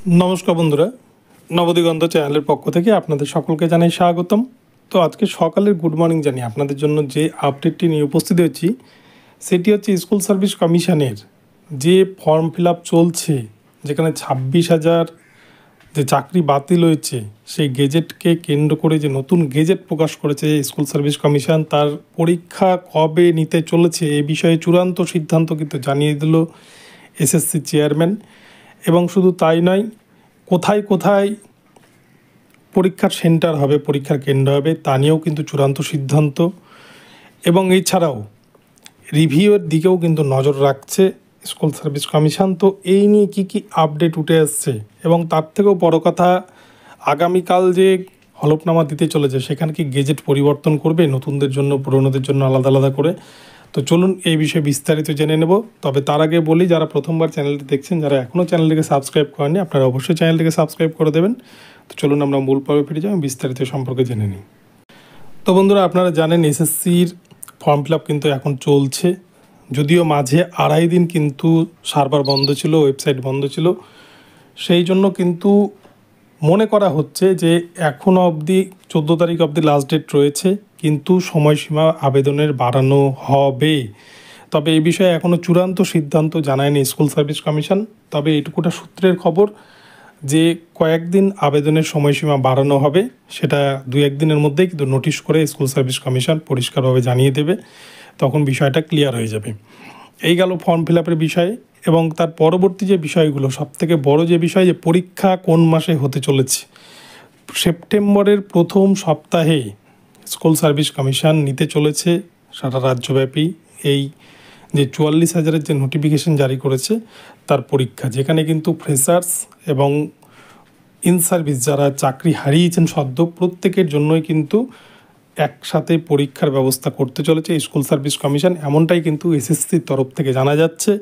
नमस्कार बंधुरा नवदिगंत चैनल पक्ष থেকে আপনাদের সকলকে জানাই স্বাগতম। তো আজকে সকালের গুড মর্নিং জানিয়ে আপনাদের জন্য যে আপডেটটি নিয়ে উপস্থিত হয়েছি সেটি হচ্ছে স্কুল সার্ভিস কমিশনের যে ফর্ম ফিল আপ চলছে, যেখানে 26,000 যে চাকরি বাতিল হয়েছে সেই গেজেটকে কেন্দ্র করে যে নতুন গেজেট প্রকাশ করেছে স্কুল সার্ভিস কমিশন, তার পরীক্ষা কবে নিতে চলেছে এই বিষয়ে চূড়ান্ত সিদ্ধান্ত কিন্তু জানিয়ে দিল এসএসসি চেয়ারম্যান। এবং শুধু তাই নয়, কোথায় কোথায় পরীক্ষার সেন্টার হবে, পরীক্ষার কেন্দ্র হবে তা নিয়েও কিন্তু চূড়ান্ত সিদ্ধান্ত। এবং এছাড়াও রিভিউয়ের দিকেও কিন্তু নজর রাখছে স্কুল সার্ভিস কমিশন। তো এই নিয়ে কী আপডেট উঠে আসছে এবং তার থেকেও বড় কথা, আগামীকাল যে হলফনামা দিতে চলেছে সেখানে কি গেজেট পরিবর্তন করবে নতুনদের জন্য পুরনোদের জন্য আলাদা আলাদা করে। তো চলুন এই বিষয়ে বিস্তারিত জেনে নেব। তবে তার আগে বলি, যারা প্রথমবার চ্যানেলটি দেখছেন, যারা এখনও চ্যানেলটিকে সাবস্ক্রাইব করেননি, আপনারা অবশ্যই চ্যানেলটিকে সাবস্ক্রাইব করে দেবেন। তো চলুন আমরা মূল পর্বে ফিরে যাই, বিস্তারিত সম্পর্কে জেনে নিই। তো বন্ধুরা, আপনারা জানেন এসএসসির ফর্ম ফিল আপ কিন্তু এখন চলছে, যদিও মাঝে 2.5 দিন কিন্তু সার্ভার বন্ধ ছিল, ওয়েবসাইট বন্ধ ছিল। সেই জন্য কিন্তু মনে করা হচ্ছে যে এখনও অবধি 14 তারিখ অবধি লাস্ট ডেট রয়েছে, কিন্তু সময়সীমা আবেদনের বাড়ানো হবে। তবে এই বিষয়ে এখনও চূড়ান্ত সিদ্ধান্ত জানায়নি স্কুল সার্ভিস কমিশন। তবে এটুকুটা সূত্রের খবর যে কয়েকদিন আবেদনের সময়সীমা বাড়ানো হবে, সেটা 2-1 দিনের মধ্যেই কিন্তু নোটিশ করে স্কুল সার্ভিস কমিশন পরিষ্কারভাবে জানিয়ে দেবে, তখন বিষয়টা ক্লিয়ার হয়ে যাবে। এই গেল ফর্ম ফিল আপের বিষয়ে। এবং তার পরবর্তী যে বিষয়গুলো, সবথেকে বড় যে বিষয়, যে পরীক্ষা কোন মাসে হতে চলেছে। সেপ্টেম্বরের প্রথম সপ্তাহে স্কুল সার্ভিস কমিশন নিতে চলেছে সারা রাজ্যব্যাপী এই যে 44,000-এর যে নোটিফিকেশন জারি করেছে তার পরীক্ষা, যেখানে কিন্তু ফ্রেশার্স এবং ইন সার্ভিস যারা চাকরি হারিয়েছেন সদ্য, প্রত্যেকের জন্যই কিন্তু একসাথে পরীক্ষার ব্যবস্থা করতে চলেছে স্কুল সার্ভিস কমিশন, এমনটাই কিন্তু এসএসসির তরফ থেকে জানা যাচ্ছে।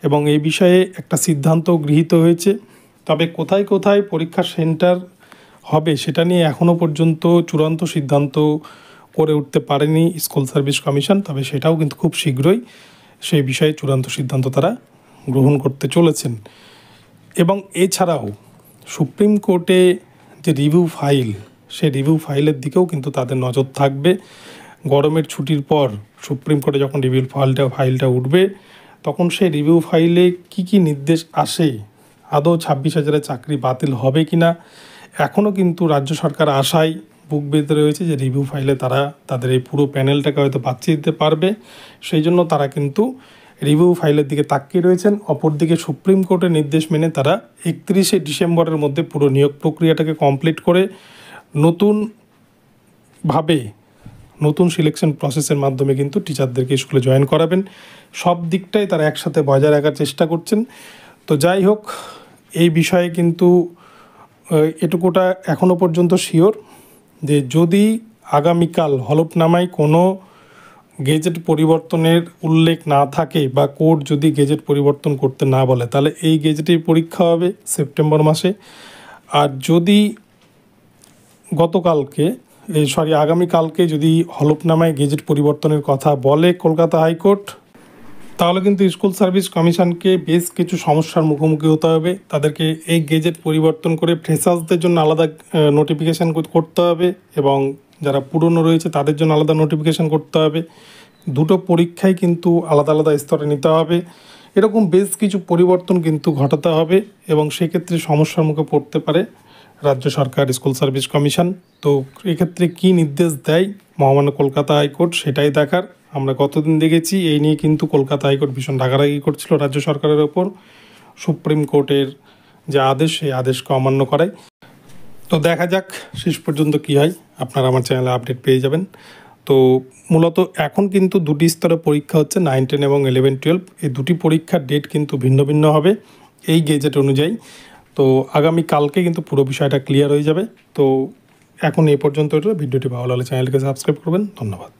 এবং এই বিষয়ে একটা সিদ্ধান্ত গৃহীত হয়েছে। তবে কোথায় কোথায় পরীক্ষার সেন্টার হবে সেটা নিয়ে এখনও পর্যন্ত চূড়ান্ত সিদ্ধান্ত করে উঠতে পারেনি স্কুল সার্ভিস কমিশন। তবে সেটাও কিন্তু খুব শীঘ্রই সেই বিষয়ে চূড়ান্ত সিদ্ধান্ত তারা গ্রহণ করতে চলেছেন। এবং এছাড়াও সুপ্রিম কোর্টে যে রিভিউ ফাইল, সেই রিভিউ ফাইলের দিকেও কিন্তু তাদের নজর থাকবে। গরমের ছুটির পর সুপ্রিম কোর্টে যখন রিভিউ ফাইলটা উঠবে, তখন সেই রিভিউ ফাইলে কি নির্দেশ আসে, আদৌ 26,000-এর চাকরি বাতিল হবে কি না, এখনও কিন্তু রাজ্য সরকার আশায় বুক বেঁধে রয়েছে যে রিভিউ ফাইলে তারা তাদের এই পুরো প্যানেলটাকে হয়তো বাঁচিয়ে দিতে পারবে। সেই জন্য তারা কিন্তু রিভিউ ফাইলের দিকে তাকিয়ে রয়েছেন। অপরদিকে সুপ্রিম কোর্টের নির্দেশ মেনে তারা 31শে ডিসেম্বরের মধ্যে পুরো নিয়োগ প্রক্রিয়াটাকে কমপ্লিট করে নতুন সিলেকশন প্রসেসের মাধ্যমে কিন্তু টিচারদেরকে স্কুলে জয়েন করাবেন। সব দিকটাই তারা একসাথে বজায় রাখার চেষ্টা করছেন। তো যাই হোক, এই বিষয়ে কিন্তু এটুকুটা এখনও পর্যন্ত শিওর যে যদি আগামীকাল হলফনামায় কোনো গেজেট পরিবর্তনের উল্লেখ না থাকে বা কোর্ট যদি গেজেট পরিবর্তন করতে না বলে, তাহলে এই গেজেটের পরীক্ষা হবে সেপ্টেম্বর মাসে। আর যদি আগামীকালকে যদি হলফনামায় গেজেট পরিবর্তনের কথা বলে কলকাতা হাইকোর্ট, তাহলে কিন্তু স্কুল সার্ভিস কমিশনকে বেশ কিছু সমস্যার মুখোমুখি হতে হবে। তাদেরকে এই গেজেট পরিবর্তন করে ফ্রেশার্সদের জন্য আলাদা নোটিফিকেশান করতে হবে এবং যারা পুরনো রয়েছে তাদের জন্য আলাদা নোটিফিকেশান করতে হবে। দুটো পরীক্ষাই কিন্তু আলাদা আলাদা স্তরে নিতে হবে। এরকম বেশ কিছু পরিবর্তন কিন্তু ঘটাতে হবে এবং সেক্ষেত্রে সমস্যার মুখে পড়তে পারে রাজ্য সরকার, স্কুল সার্ভিস কমিশন। তো এক্ষেত্রে কী নির্দেশ দেয় মহামান্য কলকাতা হাইকোর্ট, সেটাই দেখার। আমরা কতদিন দেখেছি এই নিয়ে কিন্তু কলকাতা হাইকোর্ট ভীষণ রাগারাগি করছিল রাজ্য সরকারের ওপর, সুপ্রিম কোর্টের যে আদেশ সেই আদেশকে অমান্য করায়। তো দেখা যাক শেষ পর্যন্ত কী হয়, আপনারা আমার চ্যানেলে আপডেট পেয়ে যাবেন। তো মূলত এখন কিন্তু দুটি স্তরে পরীক্ষা হচ্ছে, 9, 10 এবং 11, 12। এই দুটি পরীক্ষার ডেট কিন্তু ভিন্ন ভিন্ন হবে এই গেজেট অনুযায়ী। তো আগামীকালকে কিন্তু পুরো বিষয়টা ক্লিয়ার হয়ে যাবে। তো এখন এই পর্যন্ত ভিডিওটি ভালো লাগলে চ্যানেলকে সাবস্ক্রাইব করবেন। ধন্যবাদ।